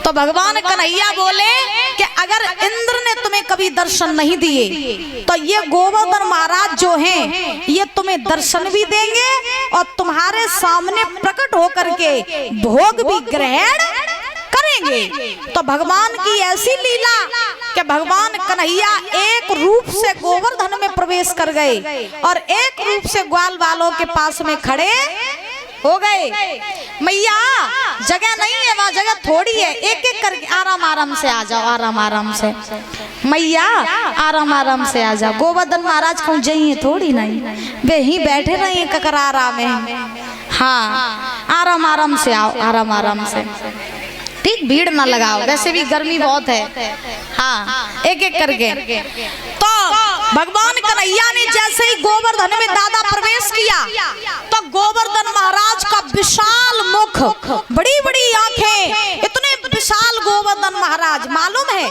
तो भगवान कन्हैया बोले कि अगर इंद्र ने तुम्हें कभी दर्शन नहीं दिए तो ये गोवर्धन महाराज जो हैं ये तुम्हें दर्शन भी देंगे और तुम्हारे सामने प्रकट होकर के भोग भी ग्रहण करेंगे। तो भगवान की ऐसी लीला कि भगवान कन्हैया एक रूप से गोवर्धन में प्रवेश कर गए और एक रूप से ग्वाल वालों के पास में खड़े हो गए। मैया जगह नहीं है, वहाँ जगह थोड़ी है, एक एक करके आराम आराम से आ जाओ, आराम आराम से मैया आराम आराम से आ जाओ। गोवर्धन महाराज कहूँ जाइए थोड़ी नहीं, वे ही बैठे रहिए ककरारा में। हाँ आराम आराम से आओ, आराम आराम से, ठीक, भीड़ ना लगाओ, वैसे भी गर्मी बहुत है। हाँ एक एक करके। तो भगवान कन्हैया ने जैसे ही गोवर्धन में दादा प्रवेश किया तो गोवर्धन महाराज का विशाल मुख, बड़ी बड़ी आंखें, इतने विशाल गोवर्धन महाराज, मालूम है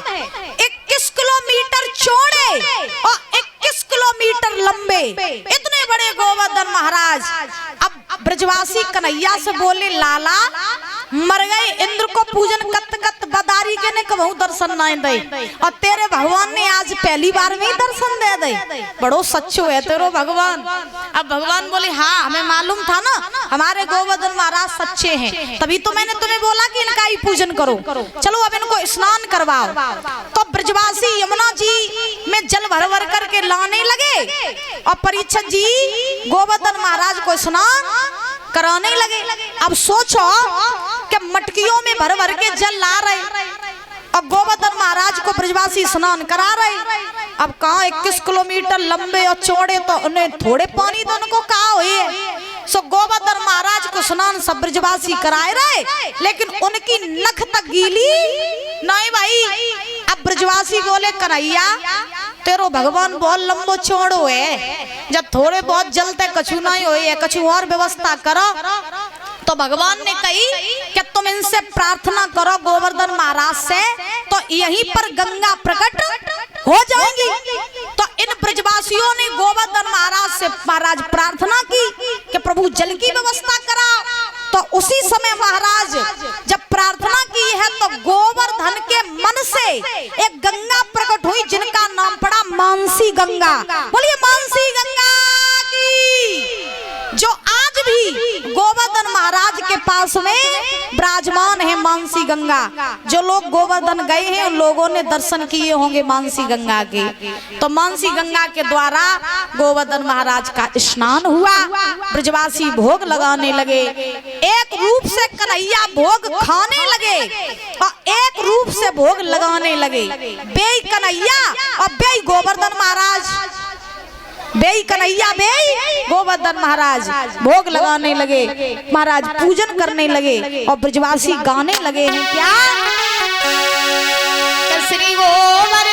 21 किलोमीटर चौड़े और 21 किलोमीटर लंबे, इतने बड़े गोवर्धन महाराज। अब ब्रजवासी कन्हैया से बोले लाला मर गए इंद्र को पूजन कत कत बदारी के ने कबहू दर्शन नहीं दे और तेरे भगवान ने आज पहली बार में ही दर्शन दे दे, बड़ो सच्चो है तेरो भगवान। अब भगवान बोले हाँ हमें मालूम था ना हमारे गोवर्धन महाराज सच्चे हैं, तभी तो मैंने तुम्हें बोला कि इनका ही पूजन करो, चलो अब इनको स्नान करवाओ। तो ब्रजवासी यमुना जी में जल भर भर करके लाने लगे और परीक्षित जी गोवर्धन महाराज को स्नान कराने लगे। अब सोचो कि मटकियों में भर भर के जल ला रहे और गोवर्धन महाराज को ब्रजवासी स्नान करा रहे। अब कहाँ 21 किलोमीटर लंबे और चौड़े, तो उन्हें थोड़े पानी तो उनको कहा हुए। सो गोवर्धन महाराज को स्नान सब ब्रजवासी कराए रहे, लेकिन उनकी नख तक गीली नहीं भाई। अब ब्रजवासी बोले कन्हैया तेरो भगवान बहुत लंबो चौड़ो है, जब थोड़े बहुत जलते कछु नहीं होए, कछु और व्यवस्था करो। तो भगवान ने कही कि तुम इनसे प्रार्थना करो गोवर्धन महाराज से, तो यहीं पर गंगा प्रकट हो जाएंगी। तो इन ब्रजवासियों ने गोवर्धन महाराज से महाराज प्रार्थना की कि प्रभु जल की व्यवस्था करा। तो उसी समय महाराज जब प्रार्थना की है तो गोवर्धन के मन से एक गंगा प्रकट हुई जिनका नाम पड़ा मानसी गंगा। बोलिए मानसी गंगा की, जो आज भी गोवर्धन महाराज के पास में विराजमान है मानसी गंगा। जो लोग गोवर्धन गए हैं उन लोगों ने दर्शन किए होंगे मानसी गंगा के। तो मानसी गंगा के द्वारा गोवर्धन महाराज का स्नान हुआ, ब्रजवासी भोग लगाने लगे, एक रूप से कन्हैया भोग खाने लगे और एक रूप से भोग लगाने लगे। बेई कन्हैया और बेई गोवर्धन महाराज, बेई कन्हैया बेई गोवर्धन महाराज भोग लगाने लगे, महाराज पूजन करने लगे और ब्रजवासी गाने लगे हैं क्या, श्री गोवर्धन